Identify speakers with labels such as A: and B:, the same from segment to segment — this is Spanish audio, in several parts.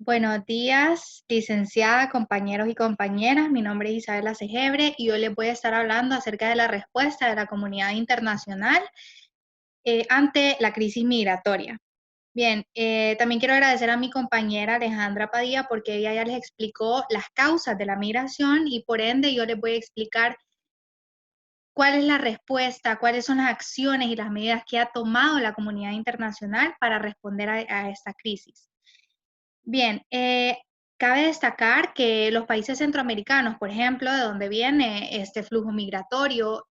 A: Buenos días, licenciada, compañeros y compañeras. Mi nombre es Isabela Segebre y hoy les voy a estar hablando acerca de la respuesta de la comunidad internacional ante la crisis migratoria. Bien, también quiero agradecer a mi compañera Alejandra Padilla porque ella ya les explicó las causas de la migración y por ende yo les voy a explicar cuál es la respuesta, cuáles son las acciones y las medidas que ha tomado la comunidad internacional para responder a esta crisis. Bien, cabe destacar que los países centroamericanos, por ejemplo, de donde viene este flujo migratorio,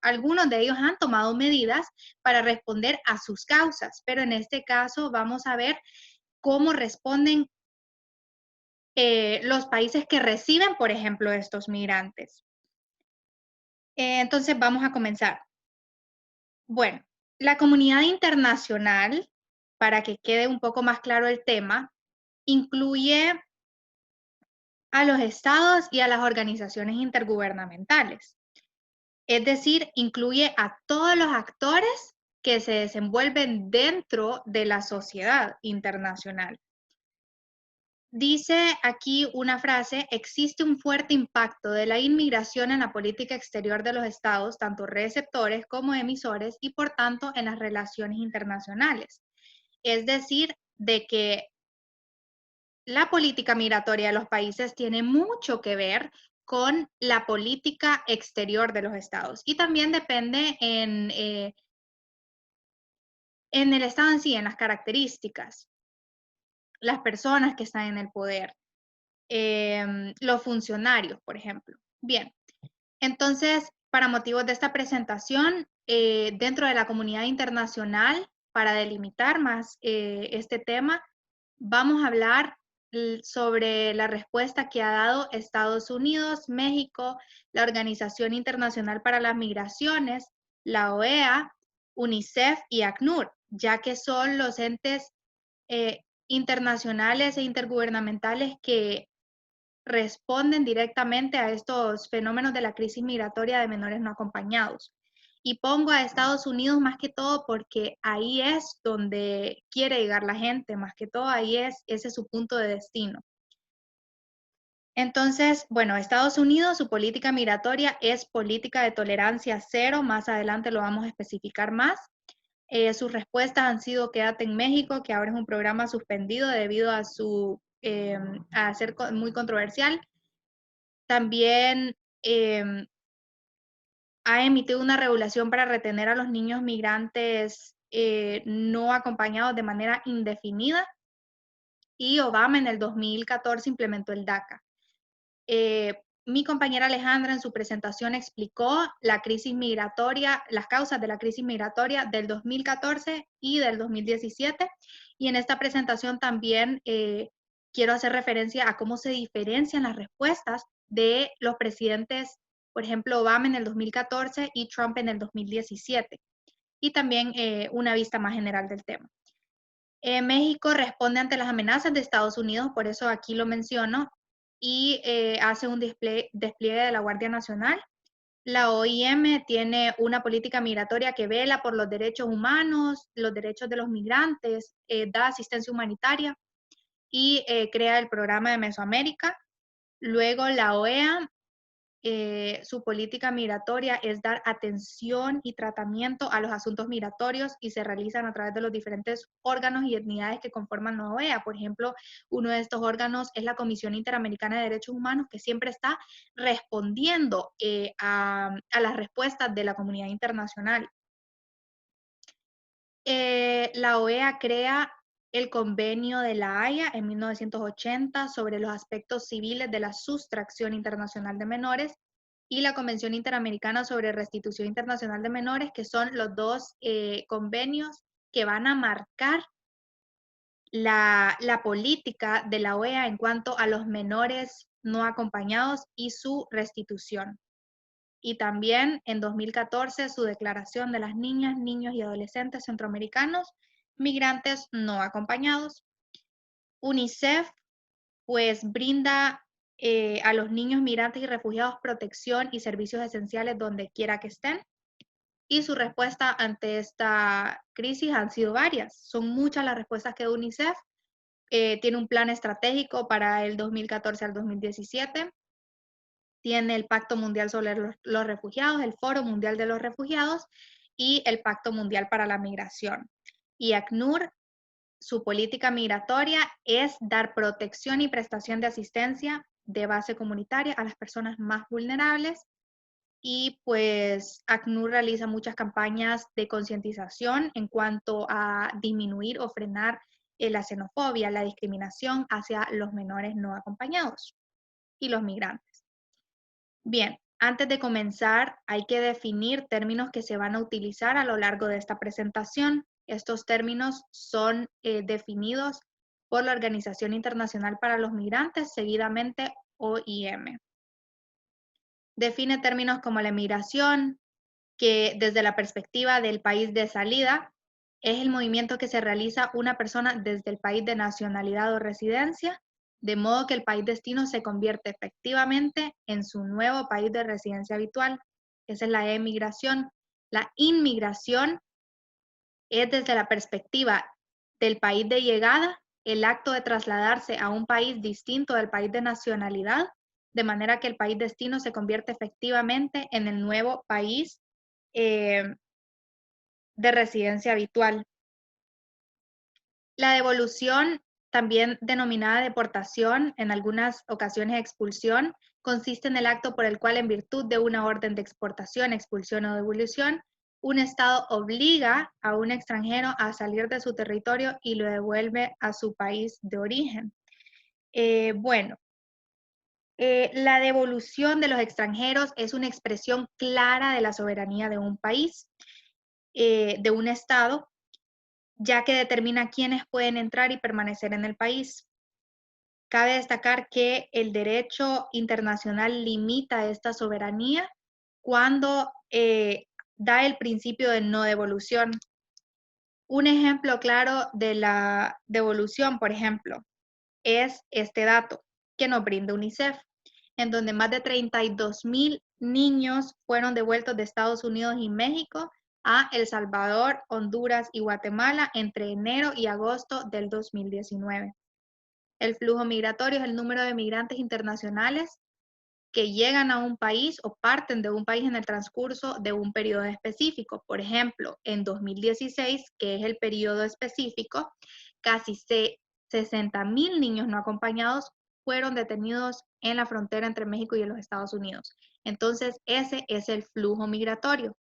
A: algunos de ellos han tomado medidas para responder a sus causas, pero en este caso vamos a ver cómo responden los países que reciben, por ejemplo, estos migrantes. Entonces vamos a comenzar. Bueno, la comunidad internacional, para que quede un poco más claro el tema, incluye a los estados y a las organizaciones intergubernamentales. Es decir, incluye a todos los actores que se desenvuelven dentro de la sociedad internacional. Dice aquí una frase: existe un fuerte impacto de la inmigración en la política exterior de los estados, tanto receptores como emisores, y por tanto en las relaciones internacionales. Es decir, de que la política migratoria de los países tiene mucho que ver con la política exterior de los estados y también depende en el estado en sí, en las características, las personas que están en el poder, los funcionarios, por ejemplo. Bien, entonces, para motivos de esta presentación, dentro de la comunidad internacional, para delimitar más este tema, vamos a hablar sobre la respuesta que ha dado Estados Unidos, México, la Organización Internacional para las Migraciones, la OEA, UNICEF y ACNUR, ya que son los entes internacionales e intergubernamentales que responden directamente a estos fenómenos de la crisis migratoria de menores no acompañados. Y pongo a Estados Unidos más que todo porque ahí es donde quiere llegar la gente, más que todo ahí ese es su punto de destino. Entonces, bueno, Estados Unidos, su política migratoria es política de tolerancia cero, más adelante lo vamos a especificar más. Sus respuestas han sido quédate en México, que ahora es un programa suspendido debido a ser muy controversial. También ha emitido una regulación para retener a los niños migrantes no acompañados de manera indefinida, y Obama en el 2014 implementó el DACA. Mi compañera Alejandra en su presentación explicó la crisis migratoria, las causas de la crisis migratoria del 2014 y del 2017, y en esta presentación también quiero hacer referencia a cómo se diferencian las respuestas de los presidentes, por ejemplo, Obama en el 2014 y Trump en el 2017, y también una vista más general del tema. México responde ante las amenazas de Estados Unidos, por eso aquí lo menciono, y hace un despliegue de la Guardia Nacional. La OIM tiene una política migratoria que vela por los derechos humanos, los derechos de los migrantes, da asistencia humanitaria y crea el programa de Mesoamérica. Luego la OEA, su política migratoria es dar atención y tratamiento a los asuntos migratorios y se realizan a través de los diferentes órganos y entidades que conforman la OEA. Por ejemplo, uno de estos órganos es la Comisión Interamericana de Derechos Humanos, que siempre está respondiendo a las respuestas de la comunidad internacional. La OEA crea el Convenio de La Haya en 1980 sobre los aspectos civiles de la sustracción internacional de menores y la Convención Interamericana sobre Restitución Internacional de Menores, que son los dos convenios que van a marcar la política de la OEA en cuanto a los menores no acompañados y su restitución. Y también en 2014 su declaración de las niñas, niños y adolescentes centroamericanos migrantes no acompañados. UNICEF pues brinda a los niños migrantes y refugiados protección y servicios esenciales donde quiera que estén. Y su respuesta ante esta crisis han sido varias. Son muchas las respuestas que da UNICEF. tiene un plan estratégico para el 2014 al 2017. Tiene el Pacto Mundial sobre los Refugiados, el Foro Mundial de los Refugiados y el Pacto Mundial para la Migración. Y ACNUR, su política migratoria es dar protección y prestación de asistencia de base comunitaria a las personas más vulnerables. Y pues ACNUR realiza muchas campañas de concientización en cuanto a disminuir o frenar la xenofobia, la discriminación hacia los menores no acompañados y los migrantes. Bien, antes de comenzar hay que definir términos que se van a utilizar a lo largo de esta presentación. Estos términos son definidos por la Organización Internacional para los Migrantes, seguidamente OIM. Define términos como la migración, que desde la perspectiva del país de salida es el movimiento que se realiza una persona desde el país de nacionalidad o residencia, de modo que el país destino se convierte efectivamente en su nuevo país de residencia habitual. Esa es la emigración. La inmigración es desde la perspectiva del país de llegada, el acto de trasladarse a un país distinto del país de nacionalidad, de manera que el país destino se convierte efectivamente en el nuevo país de residencia habitual. La devolución, también denominada deportación, en algunas ocasiones expulsión, consiste en el acto por el cual, en virtud de una orden de exportación, expulsión o devolución, un Estado obliga a un extranjero a salir de su territorio y lo devuelve a su país de origen. La devolución de los extranjeros es una expresión clara de la soberanía de un país, de un Estado, ya que determina quiénes pueden entrar y permanecer en el país. Cabe destacar que el derecho internacional limita esta soberanía cuando da el principio de no devolución. Un ejemplo claro de la devolución, por ejemplo, es este dato que nos brinda UNICEF, en donde más de 32,000 niños fueron devueltos de Estados Unidos y México a El Salvador, Honduras y Guatemala entre enero y agosto del 2019. El flujo migratorio es el número de migrantes internacionales que llegan a un país o parten de un país en el transcurso de un periodo específico. Por ejemplo, en 2016, que es el periodo específico, casi 60,000 niños no acompañados fueron detenidos en la frontera entre México y los Estados Unidos. Entonces, ese es el flujo migratorio.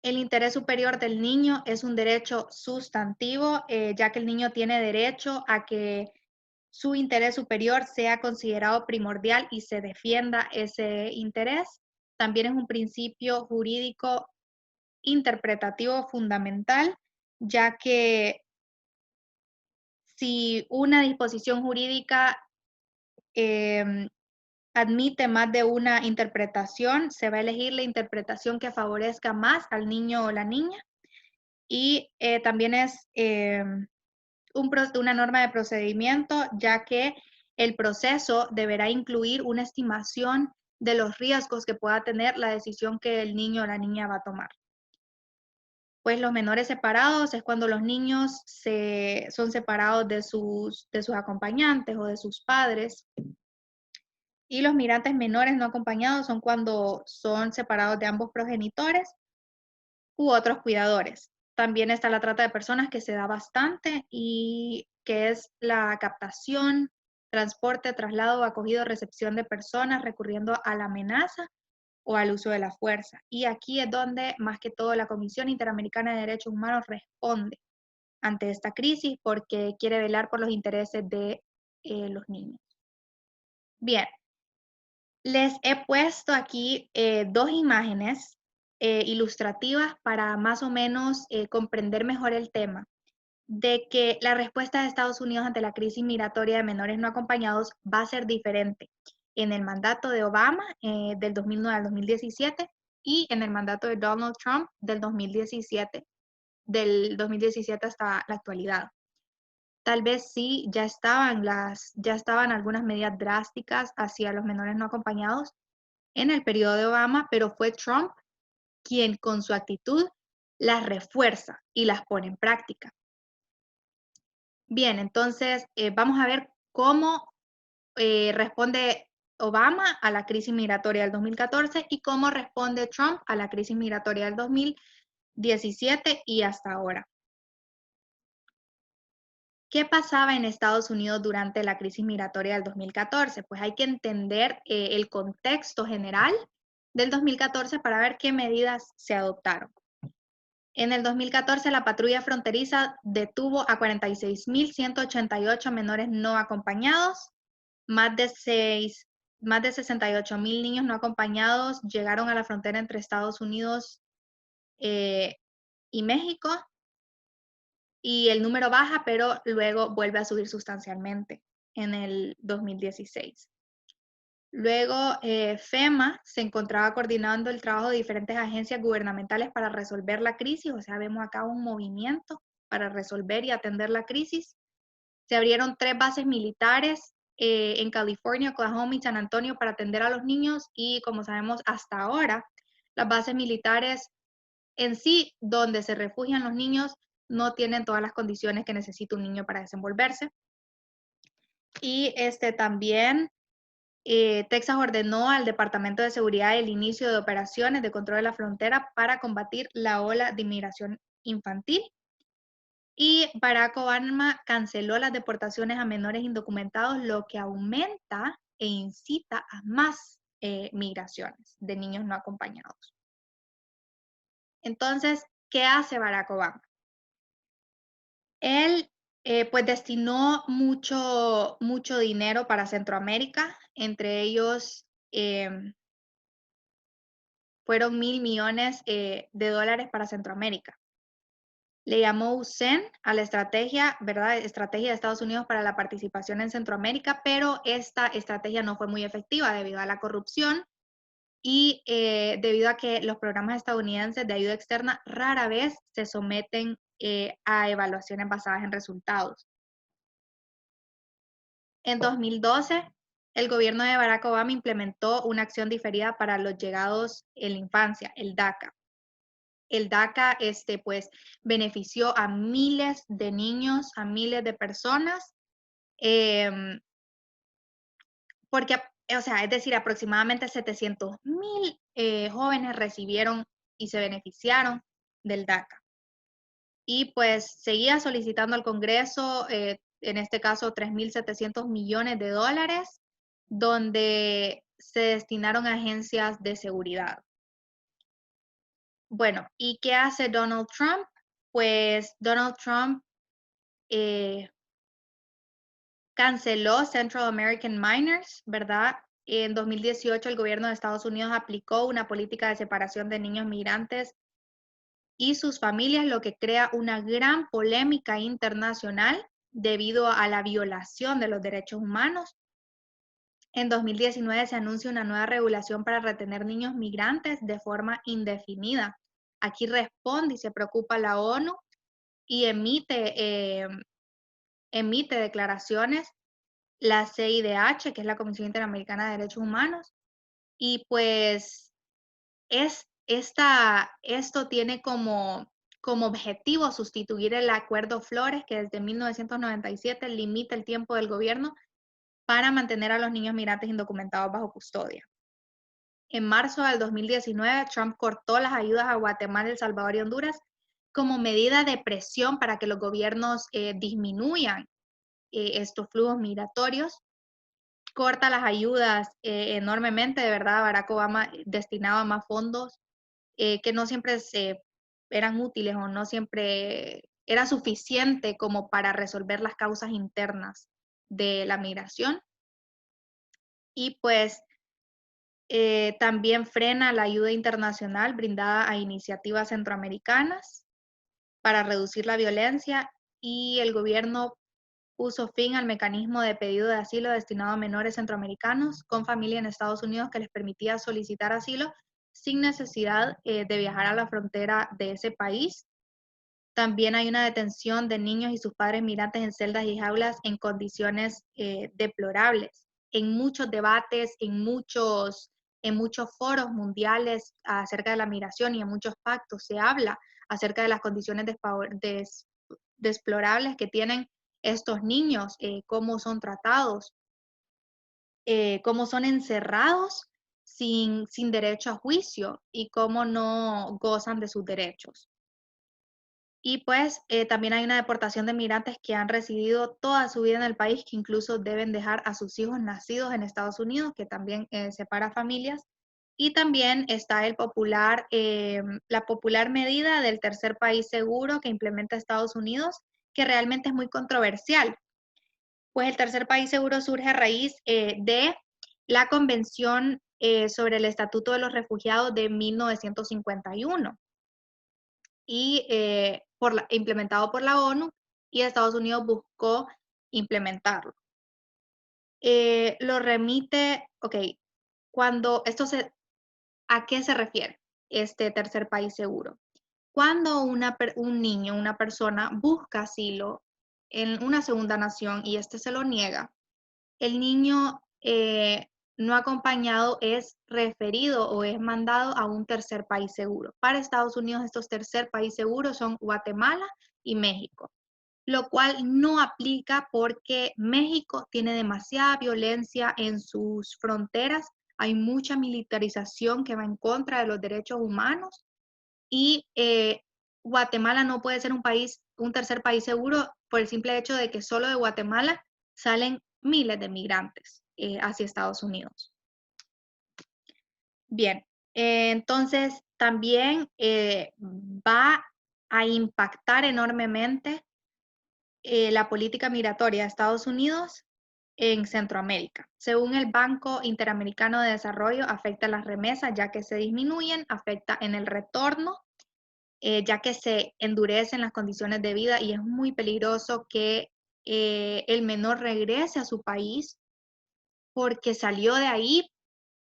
A: El interés superior del niño es un derecho sustantivo, ya que el niño tiene derecho a que su interés superior sea considerado primordial y se defienda ese interés. También es un principio jurídico interpretativo fundamental, ya que si una disposición jurídica admite más de una interpretación, se va a elegir la interpretación que favorezca más al niño o la niña. Y también es una norma de procedimiento, ya que el proceso deberá incluir una estimación de los riesgos que pueda tener la decisión que el niño o la niña va a tomar. Pues los menores separados es cuando los niños son separados de sus acompañantes o de sus padres. Y los migrantes menores no acompañados son cuando son separados de ambos progenitores u otros cuidadores. También está la trata de personas, que se da bastante, y que es la captación, transporte, traslado, acogido, recepción de personas recurriendo a la amenaza o al uso de la fuerza. Y aquí es donde más que todo la Comisión Interamericana de Derechos Humanos responde ante esta crisis, porque quiere velar por los intereses de los niños. Bien, les he puesto aquí dos imágenes ilustrativas para más o menos comprender mejor el tema de que la respuesta de Estados Unidos ante la crisis migratoria de menores no acompañados va a ser diferente en el mandato de Obama del 2009 al 2017 y en el mandato de Donald Trump del 2017 hasta la actualidad. Tal vez sí, ya estaban algunas medidas drásticas hacia los menores no acompañados en el periodo de Obama, pero fue Trump quien con su actitud las refuerza y las pone en práctica. Bien, entonces vamos a ver cómo responde Obama a la crisis migratoria del 2014 y cómo responde Trump a la crisis migratoria del 2017 y hasta ahora. ¿Qué pasaba en Estados Unidos durante la crisis migratoria del 2014? Pues hay que entender el contexto general del 2014 para ver qué medidas se adoptaron. En el 2014, la patrulla fronteriza detuvo a 46.188 menores no acompañados. Más de 68.000 niños no acompañados llegaron a la frontera entre Estados Unidos y México. Y el número baja, pero luego vuelve a subir sustancialmente en el 2016. Luego, FEMA se encontraba coordinando el trabajo de diferentes agencias gubernamentales para resolver la crisis, o sea, vemos acá un movimiento para resolver y atender la crisis. Se abrieron 3 bases militares en California, Oklahoma y San Antonio para atender a los niños y, como sabemos hasta ahora, las bases militares en sí, donde se refugian los niños, no tienen todas las condiciones que necesita un niño para desenvolverse. Y también Texas ordenó al Departamento de Seguridad el inicio de operaciones de control de la frontera para combatir la ola de inmigración infantil. Y Barack Obama canceló las deportaciones a menores indocumentados, lo que aumenta e incita a más migraciones de niños no acompañados. Entonces, ¿qué hace Barack Obama? Él pues destinó mucho dinero para Centroamérica, entre ellos fueron 1.000 millones de dólares para Centroamérica. Le llamó USEN a la estrategia, ¿verdad? Estrategia de Estados Unidos para la participación en Centroamérica, pero esta estrategia no fue muy efectiva debido a la corrupción y debido a que los programas estadounidenses de ayuda externa rara vez se someten a evaluaciones basadas en resultados. En 2012, el gobierno de Barack Obama implementó una acción diferida para los llegados en la infancia, el DACA. El DACA, pues, benefició a miles de niños, a miles de personas, porque, o sea, es decir, aproximadamente 700.000 jóvenes recibieron y se beneficiaron del DACA. Y pues seguía solicitando al Congreso, en este caso, 3.700 millones de dólares, donde se destinaron a agencias de seguridad. Bueno, ¿y qué hace Donald Trump? Pues Donald Trump canceló Central American Minors, ¿verdad? En 2018 el gobierno de Estados Unidos aplicó una política de separación de niños migrantes y sus familias, lo que crea una gran polémica internacional debido a la violación de los derechos humanos. En 2019 se anuncia una nueva regulación para retener niños migrantes de forma indefinida. Aquí responde y se preocupa la ONU y emite declaraciones la CIDH, que es la Comisión Interamericana de Derechos Humanos, y pues esto tiene como objetivo sustituir el Acuerdo Flores, que desde 1997 limita el tiempo del gobierno para mantener a los niños migrantes indocumentados bajo custodia. En marzo del 2019, Trump cortó las ayudas a Guatemala, El Salvador y Honduras como medida de presión para que los gobiernos disminuyan estos flujos migratorios. Corta las ayudas enormemente, de verdad, Barack Obama destinaba más fondos que no siempre eran útiles o no siempre era suficiente como para resolver las causas internas de la migración. Y pues también frena la ayuda internacional brindada a iniciativas centroamericanas para reducir la violencia y el gobierno puso fin al mecanismo de pedido de asilo destinado a menores centroamericanos con familia en Estados Unidos que les permitía solicitar asilo sin necesidad de viajar a la frontera de ese país. También hay una detención de niños y sus padres migrantes en celdas y jaulas en condiciones deplorables. En muchos debates, en muchos foros mundiales acerca de la migración y en muchos pactos se habla acerca de las condiciones deplorables que tienen estos niños, cómo son tratados, cómo son encerrados sin derecho a juicio y cómo no gozan de sus derechos. Y pues también hay una deportación de migrantes que han residido toda su vida en el país, que incluso deben dejar a sus hijos nacidos en Estados Unidos, que también separa familias. Y también está la popular medida del tercer país seguro que implementa Estados Unidos, que realmente es muy controversial. Pues el tercer país seguro surge a raíz de la Convención sobre el Estatuto de los Refugiados de 1951 y implementado por la ONU, y Estados Unidos buscó implementarlo. Lo remite, ok, ¿a qué se refiere este tercer país seguro? Cuando un niño, una persona busca asilo en una segunda nación y este se lo niega, el niño no acompañado es referido o es mandado a un tercer país seguro. Para Estados Unidos, estos tercer país seguros son Guatemala y México, lo cual no aplica porque México tiene demasiada violencia en sus fronteras, hay mucha militarización que va en contra de los derechos humanos y Guatemala no puede ser un tercer país seguro por el simple hecho de que solo de Guatemala salen miles de migrantes hacia Estados Unidos. Bien, entonces también va a impactar enormemente la política migratoria de Estados Unidos en Centroamérica. Según el Banco Interamericano de Desarrollo, afecta las remesas ya que se disminuyen, afecta en el retorno, ya que se endurecen las condiciones de vida y es muy peligroso que el menor regrese a su país porque salió de ahí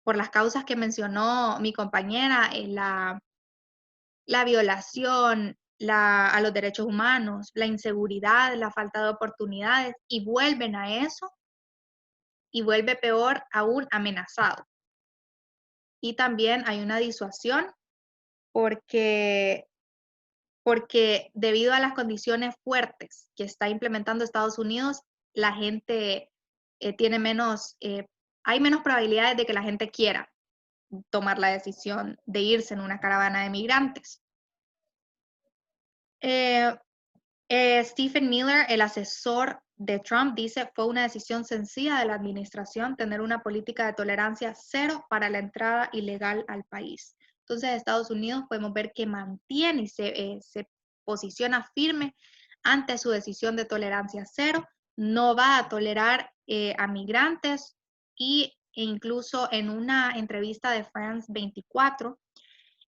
A: por las causas que mencionó mi compañera, la violación a los derechos humanos, la inseguridad, la falta de oportunidades, y vuelven a eso y vuelve peor aún amenazado. Y también hay una disuasión porque debido a las condiciones fuertes que está implementando Estados Unidos, la gente hay menos probabilidades de que la gente quiera tomar la decisión de irse en una caravana de migrantes. Stephen Miller, el asesor de Trump, dice: fue una decisión sencilla de la administración tener una política de tolerancia cero para la entrada ilegal al país. Entonces, Estados Unidos podemos ver que mantiene y se posiciona firme ante su decisión de tolerancia cero, no va a tolerar a migrantes e incluso en una entrevista de France 24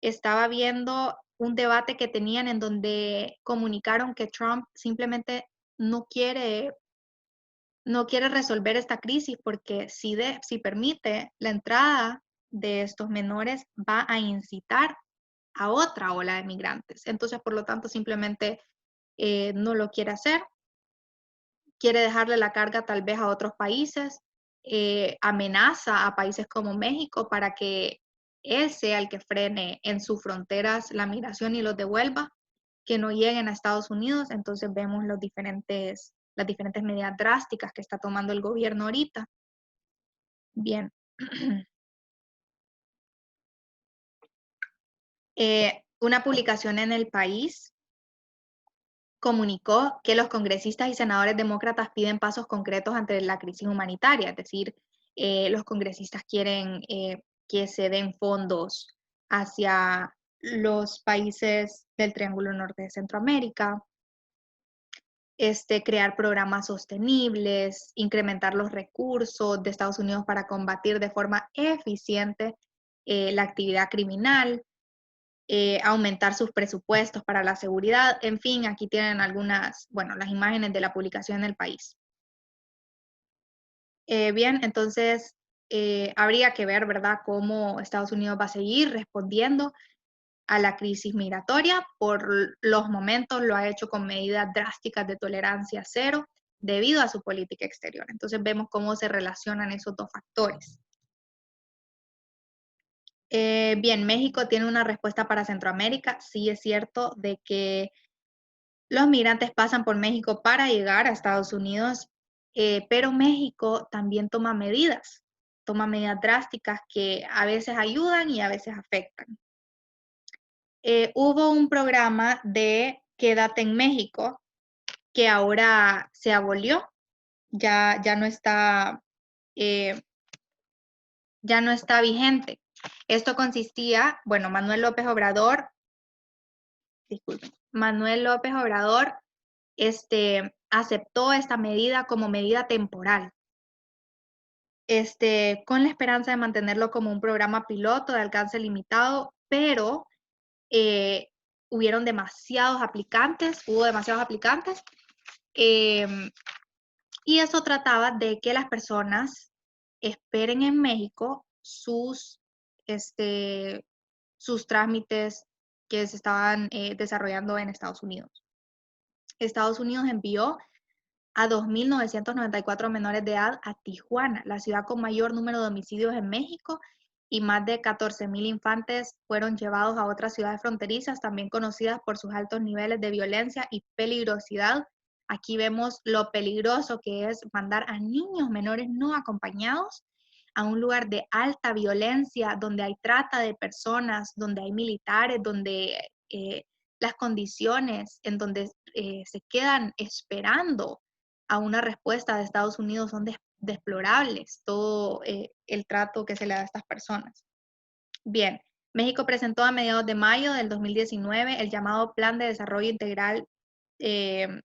A: estaba viendo un debate que tenían en donde comunicaron que Trump simplemente no quiere, no quiere resolver esta crisis porque si permite la entrada de estos menores va a incitar a otra ola de migrantes. Entonces, por lo tanto, simplemente no lo quiere hacer, quiere dejarle la carga tal vez a otros países, amenaza a países como México para que él sea el que frene en sus fronteras la migración y los devuelva, que no lleguen a Estados Unidos. Entonces vemos las diferentes medidas drásticas que está tomando el gobierno ahorita. Bien. Una publicación en El País comunicó que los congresistas y senadores demócratas piden pasos concretos ante la crisis humanitaria, es decir, los congresistas quieren que se den fondos hacia los países del Triángulo Norte de Centroamérica, crear programas sostenibles, incrementar los recursos de Estados Unidos para combatir de forma eficiente la actividad criminal, aumentar sus presupuestos para la seguridad. En fin, aquí tienen las imágenes de la publicación en El País. Bien, entonces habría que ver, ¿verdad?, cómo Estados Unidos va a seguir respondiendo a la crisis migratoria. Por los momentos lo ha hecho con medidas drásticas de tolerancia cero debido a su política exterior. Entonces vemos cómo se relacionan esos dos factores. Bien, México tiene una respuesta para Centroamérica. Sí es cierto de que Los migrantes pasan por México para llegar a Estados Unidos, pero México también toma medidas drásticas que a veces ayudan y a veces afectan. Hubo un programa de Quédate en México que ahora se abolió, ya no está, eh, ya no está vigente. Esto consistía, bueno, Manuel López Obrador aceptó esta medida como medida temporal, con la esperanza de mantenerlo como un programa piloto de alcance limitado, pero eh, hubo demasiados aplicantes, em, y eso trataba de que las personas esperen en México sus trámites que se estaban desarrollando en Estados Unidos. Estados Unidos envió a 2.994 menores de edad a Tijuana, la ciudad con mayor número de homicidios en México, y más de 14.000 infantes fueron llevados a otras ciudades fronterizas, también conocidas por sus altos niveles de violencia y peligrosidad. Aquí vemos lo peligroso que es mandar a niños menores no acompañados a un lugar de alta violencia, donde hay trata de personas, donde hay militares, donde las condiciones en donde se quedan esperando a una respuesta de Estados Unidos son deplorables, todo el trato que se le da a estas personas. Bien, México presentó a mediados de mayo del 2019 el llamado Plan de Desarrollo Integral eh,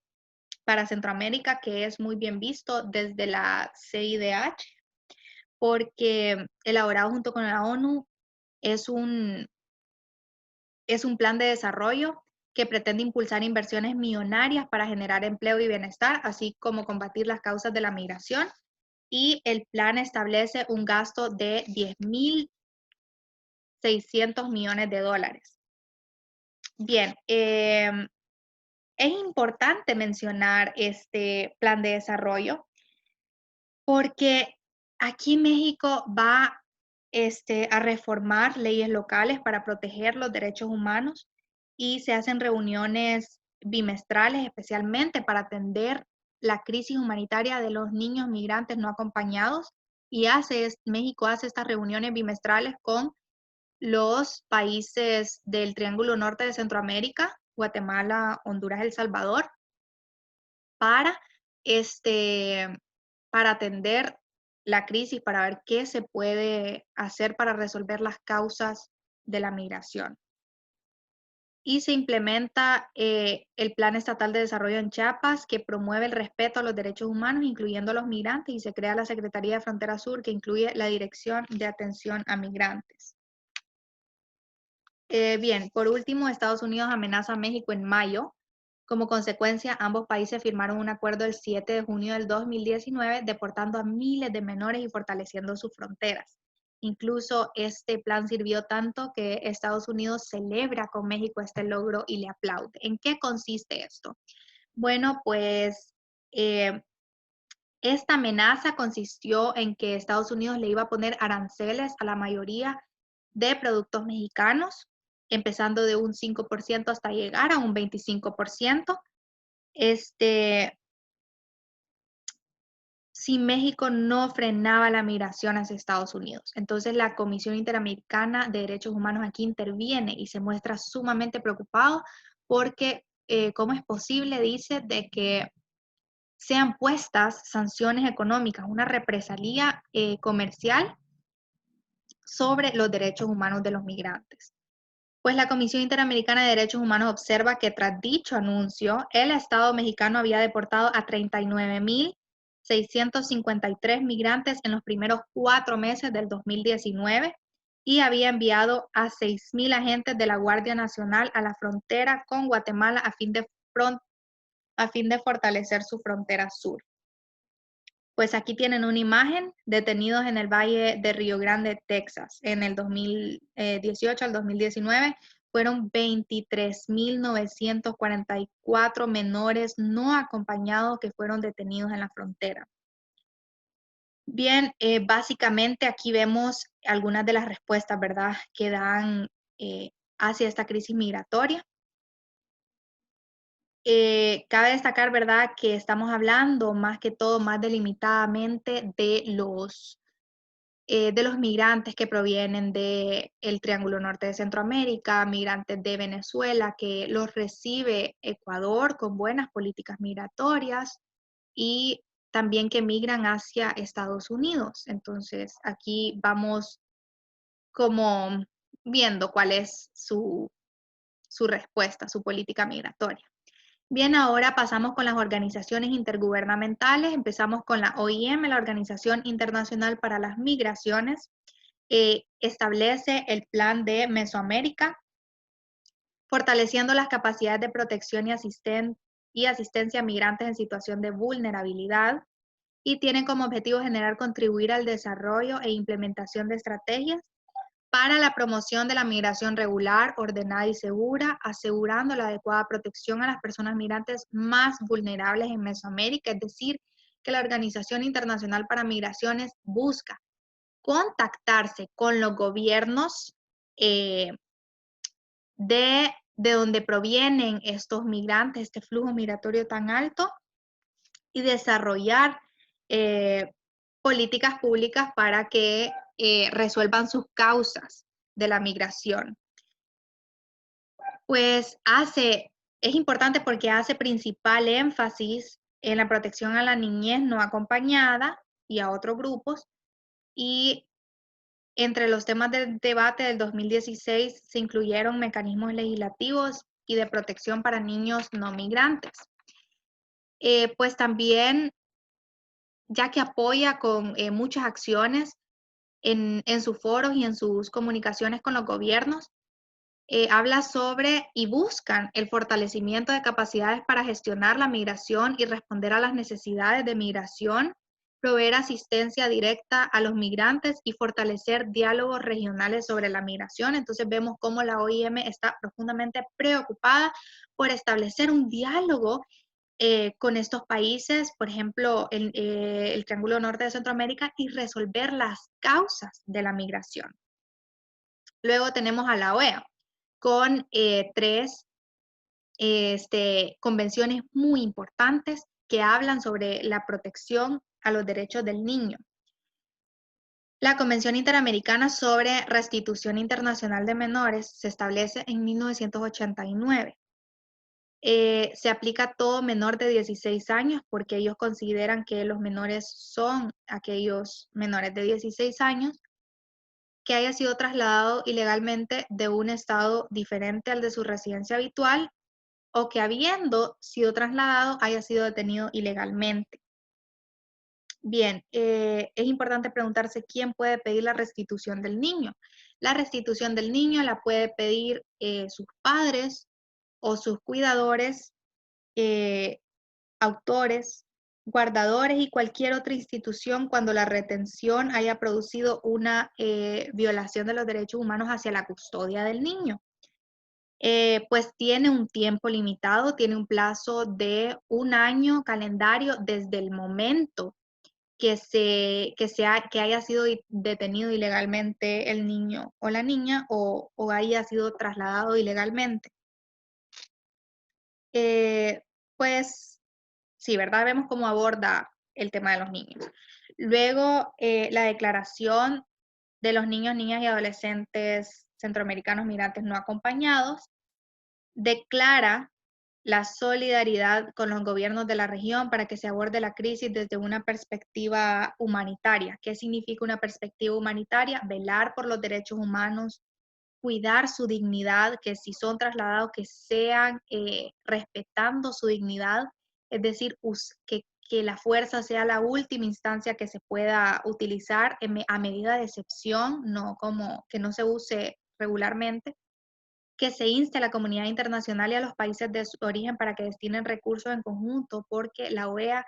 A: para Centroamérica, que es muy bien visto desde la CIDH, porque elaborado junto con la ONU es es un plan de desarrollo que pretende impulsar inversiones millonarias para generar empleo y bienestar, así como combatir las causas de la migración. Y el plan establece un gasto de 10.600 millones de dólares. Bien, es importante mencionar este plan de desarrollo porque aquí México va a reformar leyes locales para proteger los derechos humanos y se hacen reuniones bimestrales especialmente para atender la crisis humanitaria de los niños migrantes no acompañados y México hace estas reuniones bimestrales con los países del Triángulo Norte de Centroamérica, Guatemala, Honduras, El Salvador, para este, para atender la crisis, para ver qué se puede hacer para resolver las causas de la migración. Y se implementa el Plan Estatal de Desarrollo en Chiapas, que promueve el respeto a los derechos humanos, incluyendo a los migrantes, y se crea la Secretaría de Frontera Sur, que incluye la Dirección de Atención a Migrantes. Bien, por último, Estados Unidos amenaza a México en mayo. Como consecuencia, ambos países firmaron un acuerdo el 7 de junio del 2019, deportando a miles de menores y fortaleciendo sus fronteras. Incluso este plan sirvió tanto que Estados Unidos celebra con México este logro y le aplaude. ¿En qué consiste esto? Bueno, pues esta amenaza consistió en que Estados Unidos le iba a poner aranceles a la mayoría de productos mexicanos, empezando de un 5% hasta llegar a un 25%. Si México no frenaba la migración hacia Estados Unidos. Entonces la Comisión Interamericana de Derechos Humanos aquí interviene y se muestra sumamente preocupado porque cómo es posible, dice, de que sean puestas sanciones económicas, una represalia comercial sobre los derechos humanos de los migrantes. Pues la Comisión Interamericana de Derechos Humanos observa que tras dicho anuncio, el Estado mexicano había deportado a 39.653 migrantes en los primeros 4 meses del 2019 y había enviado a 6.000 agentes de la Guardia Nacional a la frontera con Guatemala a fin de fortalecer su frontera sur. Pues aquí tienen una imagen, detenidos en el Valle de Río Grande, Texas, en el 2018 al 2019, fueron 23.944 menores no acompañados que fueron detenidos en la frontera. Bien, básicamente aquí vemos algunas de las respuestas, ¿verdad?, que dan hacia esta crisis migratoria. Cabe destacar, ¿verdad?, que estamos hablando más que todo, más delimitadamente de los migrantes que provienen del Triángulo Norte de Centroamérica, migrantes de Venezuela, que los recibe Ecuador con buenas políticas migratorias y también que migran hacia Estados Unidos. Entonces, aquí vamos como viendo cuál es su respuesta, su política migratoria. Bien, ahora pasamos con las organizaciones intergubernamentales. Empezamos con la OIM, la Organización Internacional para las Migraciones. Establece el Plan de Mesoamérica, fortaleciendo las capacidades de protección y asistencia a migrantes en situación de vulnerabilidad, y tiene como objetivo general contribuir al desarrollo e implementación de estrategias para la promoción de la migración regular, ordenada y segura, asegurando la adecuada protección a las personas migrantes más vulnerables en Mesoamérica. Es decir, que la Organización Internacional para Migraciones busca contactarse con los gobiernos eh, de donde provienen estos migrantes, este flujo migratorio tan alto, y desarrollar eh, políticas públicas para que resuelvan sus causas de la migración. Pues es importante porque hace principal énfasis en la protección a la niñez no acompañada y a otros grupos, y entre los temas del debate del 2016 se incluyeron mecanismos legislativos y de protección para niños no migrantes. Pues también, ya que apoya con muchas acciones en sus foros y en sus comunicaciones con los gobiernos, habla sobre y buscan el fortalecimiento de capacidades para gestionar la migración y responder a las necesidades de migración, proveer asistencia directa a los migrantes y fortalecer diálogos regionales sobre la migración. Entonces vemos cómo la OIM está profundamente preocupada por establecer un diálogo con estos países, por ejemplo, el Triángulo Norte de Centroamérica, y resolver las causas de la migración. Luego tenemos a la OEA con tres convenciones muy importantes que hablan sobre la protección a los derechos del niño. La Convención Interamericana sobre Restitución Internacional de Menores se establece en 1989. Se aplica a todo menor de 16 años porque ellos consideran que los menores son aquellos menores de 16 años que haya sido trasladado ilegalmente de un estado diferente al de su residencia habitual, o que habiendo sido trasladado haya sido detenido ilegalmente. Bien, es importante preguntarse quién puede pedir la restitución del niño. La restitución del niño la puede pedir sus padres o sus cuidadores, autores, guardadores y cualquier otra institución cuando la retención haya producido una violación de los derechos humanos hacia la custodia del niño. Pues tiene un tiempo limitado, tiene un plazo de un año calendario desde el momento que haya sido detenido ilegalmente el niño o la niña, o haya sido trasladado ilegalmente. Pues sí, ¿verdad? Vemos cómo aborda el tema de los niños. Luego, la Declaración de los Niños, Niñas y Adolescentes Centroamericanos Migrantes No Acompañados declara la solidaridad con los gobiernos de la región para que se aborde la crisis desde una perspectiva humanitaria. ¿Qué significa una perspectiva humanitaria? Velar por los derechos humanos, cuidar su dignidad, que si son trasladados, que sean respetando su dignidad, es decir, que la fuerza sea la última instancia que se pueda utilizar a medida de excepción, no como que no se use regularmente, que se inste a la comunidad internacional y a los países de su origen para que destinen recursos en conjunto, porque la OEA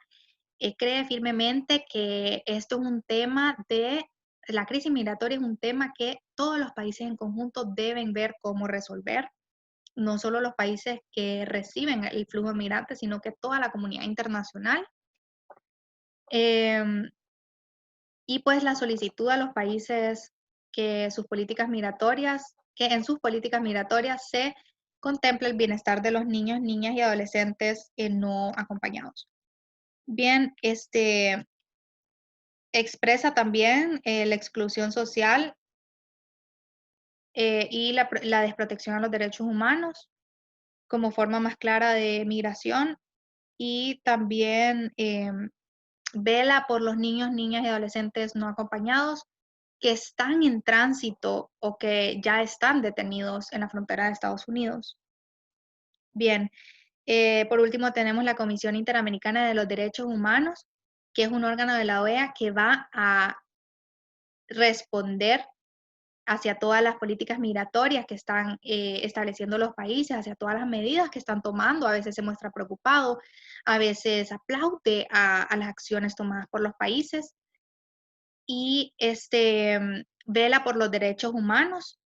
A: cree firmemente que esto es un tema la crisis migratoria es un tema que todos los países en conjunto deben ver cómo resolver, no solo los países que reciben el flujo de migrantes, sino que toda la comunidad internacional. Y pues la solicitud a los países que en sus políticas migratorias se contempla el bienestar de los niños, niñas y adolescentes no acompañados. Bien, expresa también la exclusión social y la desprotección a los derechos humanos como forma más clara de migración y también vela por los niños, niñas y adolescentes no acompañados que están en tránsito o que ya están detenidos en la frontera de Estados Unidos. Bien, por último tenemos la Comisión Interamericana de los Derechos Humanos, que es un órgano de la OEA que va a responder hacia todas las políticas migratorias que están estableciendo los países, hacia todas las medidas que están tomando. A veces se muestra preocupado, a veces aplaude a las acciones tomadas por los países y vela por los derechos humanos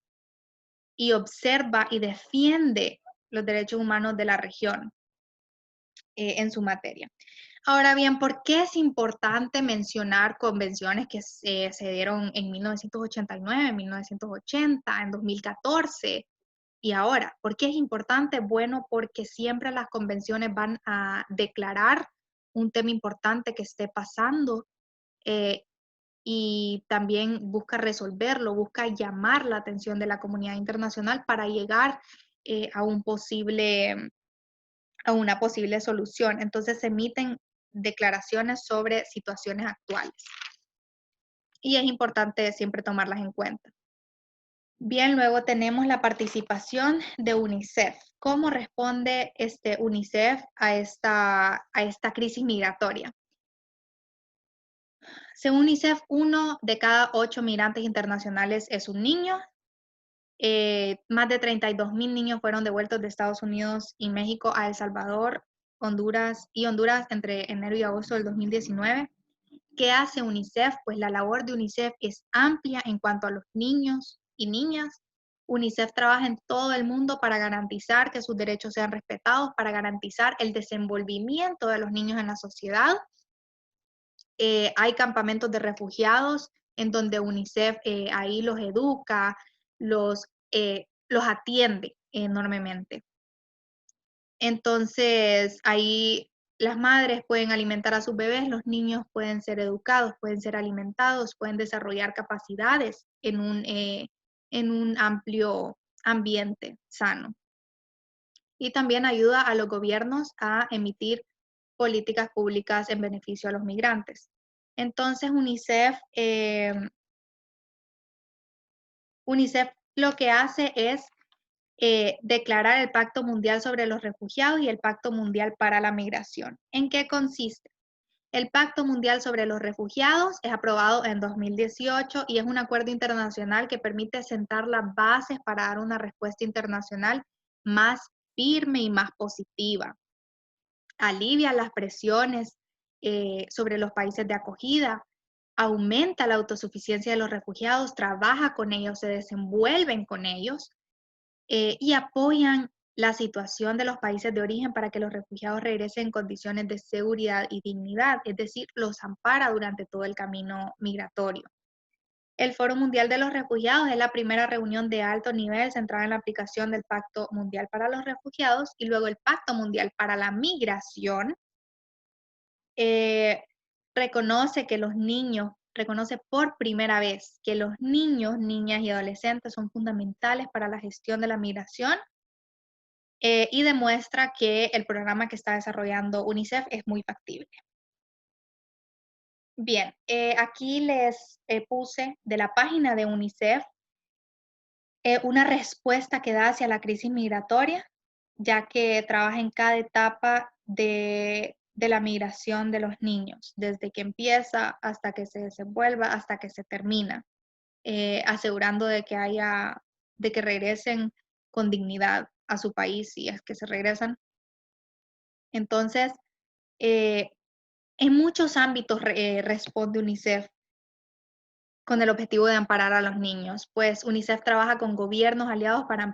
A: y observa y defiende los derechos humanos de la región en su materia. Ahora bien, ¿por qué es importante mencionar convenciones que se dieron en 1989, en 1980, en 2014 y ahora? ¿Por qué es importante? Bueno, porque siempre las convenciones van a declarar un tema importante que esté pasando eh, y también busca resolverlo, busca llamar la atención de la comunidad internacional para llegar a a una posible solución. Entonces se emiten declaraciones sobre situaciones actuales y es importante siempre tomarlas en cuenta. Bien, luego tenemos la participación de UNICEF. ¿Cómo responde UNICEF a esta crisis migratoria? Según UNICEF, 1 de cada 8 migrantes internacionales es un niño. Más de 32,000 niños fueron devueltos de Estados Unidos y México a El Salvador, Honduras entre enero y agosto del 2019. ¿Qué hace UNICEF? Pues la labor de UNICEF es amplia en cuanto a los niños y niñas. UNICEF trabaja en todo el mundo para garantizar que sus derechos sean respetados, para garantizar el desenvolvimiento de los niños en la sociedad. Hay campamentos de refugiados en donde UNICEF ahí los educa, los atiende enormemente. Entonces, ahí las madres pueden alimentar a sus bebés, los niños pueden ser educados, pueden ser alimentados, pueden desarrollar capacidades en un amplio ambiente sano. Y también ayuda a los gobiernos a emitir políticas públicas en beneficio a los migrantes. Entonces, UNICEF lo que hace es declarar el Pacto Mundial sobre los Refugiados y el Pacto Mundial para la Migración. ¿En qué consiste? El Pacto Mundial sobre los Refugiados es aprobado en 2018 y es un acuerdo internacional que permite sentar las bases para dar una respuesta internacional más firme y más positiva. Alivia las presiones sobre los países de acogida, aumenta la autosuficiencia de los refugiados, trabaja con ellos, se desenvuelven con ellos y apoyan la situación de los países de origen para que los refugiados regresen en condiciones de seguridad y dignidad, es decir, los ampara durante todo el camino migratorio. El Foro Mundial de los Refugiados es la primera reunión de alto nivel centrada en la aplicación del Pacto Mundial para los Refugiados y luego el Pacto Mundial para la Migración. Reconoce por primera vez que los niños, niñas y adolescentes son fundamentales para la gestión de la migración y demuestra que el programa que está desarrollando UNICEF es muy factible. Bien, aquí les puse de la página de UNICEF una respuesta que da hacia la crisis migratoria, ya que trabaja en cada etapa de la migración de los niños, desde que empieza hasta que se desenvuelva, hasta que se termina, asegurando de que regresen con dignidad a su país si es que se regresan. Entonces, en muchos ámbitos responde UNICEF con el objetivo de amparar a los niños, pues UNICEF trabaja con gobiernos aliados para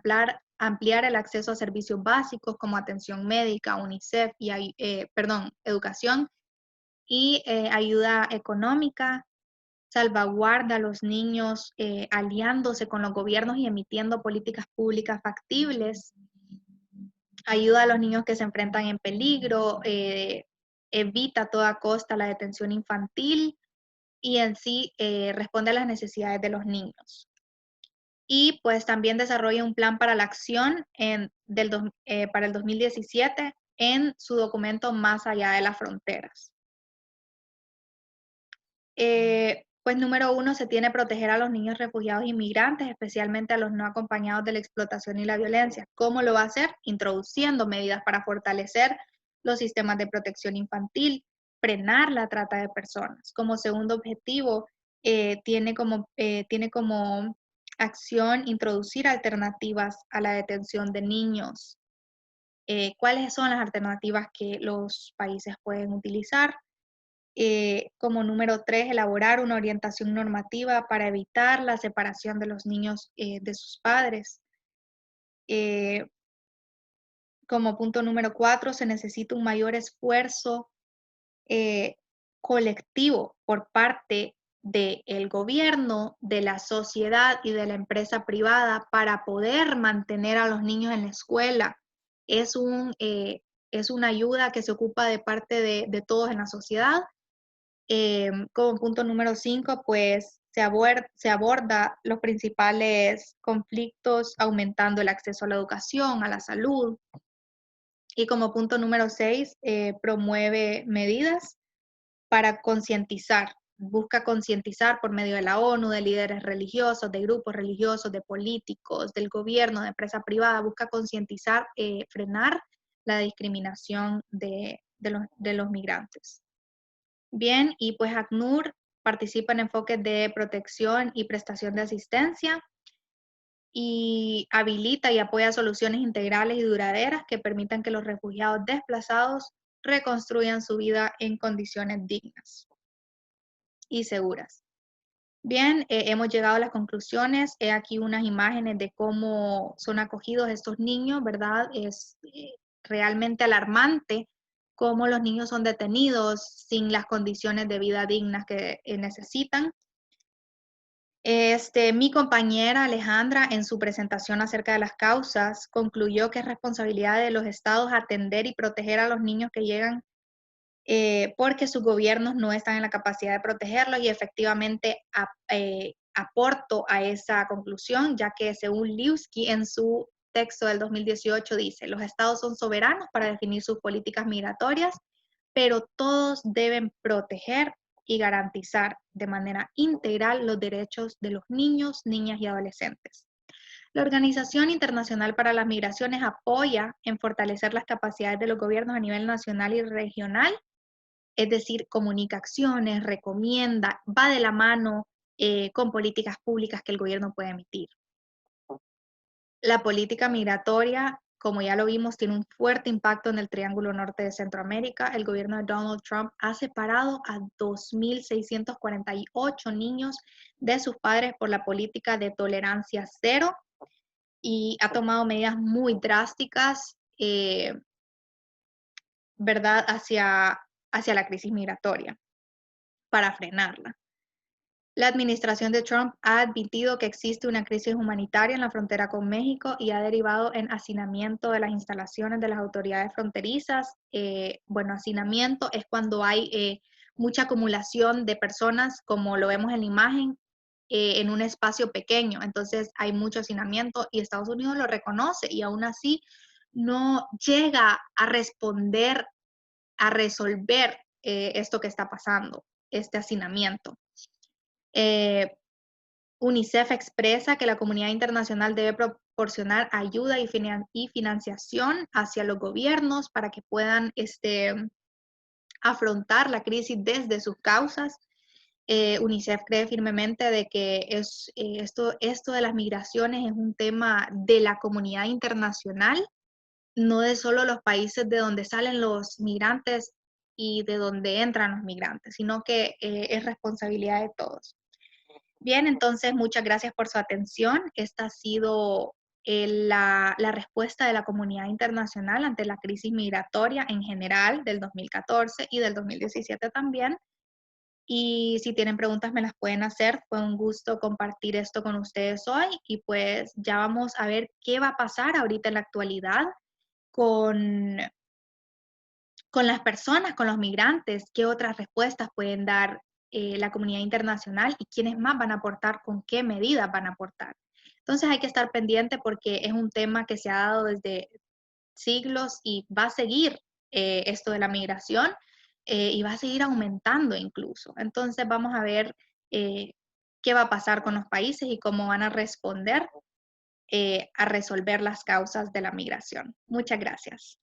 A: ampliar el acceso a servicios básicos como atención médica, UNICEF y educación y ayuda económica, salvaguarda a los niños aliándose con los gobiernos y emitiendo políticas públicas factibles ayuda a los niños que se enfrentan en peligro, evita a toda costa la detención infantil y en sí responde a las necesidades de los niños. Y pues también desarrolla un plan para la acción para el 2017 en su documento Más allá de las fronteras. Pues número uno, se tiene que proteger a los niños refugiados y migrantes, especialmente a los no acompañados de la explotación y la violencia. ¿Cómo lo va a hacer? Introduciendo medidas para fortalecer los sistemas de protección infantil, frenar la trata de personas. Como segundo objetivo, tiene como acción introducir alternativas a la detención de niños. ¿Cuáles son las alternativas que los países pueden utilizar? Como número 3, elaborar una orientación normativa para evitar la separación de los niños de sus padres. Como punto número 4, se necesita un mayor esfuerzo eh, colectivo por parte del gobierno, de la sociedad y de la empresa privada para poder mantener a los niños en la escuela. Es, es una ayuda que se ocupa de parte de todos en la sociedad. Como punto número 5, pues se aborda los principales conflictos aumentando el acceso a la educación, a la salud. Y como punto número 6, promueve medidas para concientizar, busca concientizar por medio de la ONU, de líderes religiosos, de grupos religiosos, de políticos, del gobierno, de empresa privada, busca concientizar, frenar la discriminación de los migrantes. Bien, y pues ACNUR participa en enfoques de protección y prestación de asistencia y habilita y apoya soluciones integrales y duraderas que permitan que los refugiados desplazados reconstruyan su vida en condiciones dignas y seguras. Bien, hemos llegado a las conclusiones. He aquí unas imágenes de cómo son acogidos estos niños, ¿verdad? Es realmente alarmante cómo los niños son detenidos sin las condiciones de vida dignas que necesitan. Mi compañera Alejandra, en su presentación acerca de las causas, concluyó que es responsabilidad de los estados atender y proteger a los niños que llegan porque sus gobiernos no están en la capacidad de protegerlos y efectivamente aporto a esa conclusión, ya que según Liuski en su texto del 2018 dice, los estados son soberanos para definir sus políticas migratorias, pero todos deben proteger y garantizar de manera integral los derechos de los niños, niñas y adolescentes. La Organización Internacional para las Migraciones apoya en fortalecer las capacidades de los gobiernos a nivel nacional y regional, es decir, comunica acciones, recomienda, va de la mano con políticas públicas que el gobierno puede emitir. La política migratoria, como ya lo vimos, tiene un fuerte impacto en el Triángulo Norte de Centroamérica. El gobierno de Donald Trump ha separado a 2.648 niños de sus padres por la política de tolerancia cero y ha tomado medidas muy drásticas, ¿verdad?, hacia la crisis migratoria para frenarla. La administración de Trump ha admitido que existe una crisis humanitaria en la frontera con México y ha derivado en hacinamiento de las instalaciones de las autoridades fronterizas. Bueno, hacinamiento es cuando hay mucha acumulación de personas, como lo vemos en la imagen, en un espacio pequeño. Entonces hay mucho hacinamiento y Estados Unidos lo reconoce y aún así no llega a responder, a resolver esto que está pasando, este hacinamiento. UNICEF expresa que la comunidad internacional debe proporcionar ayuda y financiación hacia los gobiernos para que puedan afrontar la crisis desde sus causas. UNICEF cree firmemente de que esto de las migraciones es un tema de la comunidad internacional, no de solo los países de donde salen los migrantes y de donde entran los migrantes, sino que es responsabilidad de todos. Bien, entonces muchas gracias por su atención. Esta ha sido la respuesta de la comunidad internacional ante la crisis migratoria en general del 2014 y del 2017 también. Y si tienen preguntas me las pueden hacer. Fue un gusto compartir esto con ustedes hoy y pues ya vamos a ver qué va a pasar ahorita en la actualidad con, con las personas, con los migrantes, qué otras respuestas pueden dar la comunidad internacional y quiénes más van a aportar, con qué medidas van a aportar. Entonces hay que estar pendiente porque es un tema que se ha dado desde siglos y va a seguir esto de la migración y va a seguir aumentando incluso. Entonces vamos a ver eh, qué va a pasar con los países y cómo van a responder a resolver las causas de la migración. Muchas gracias.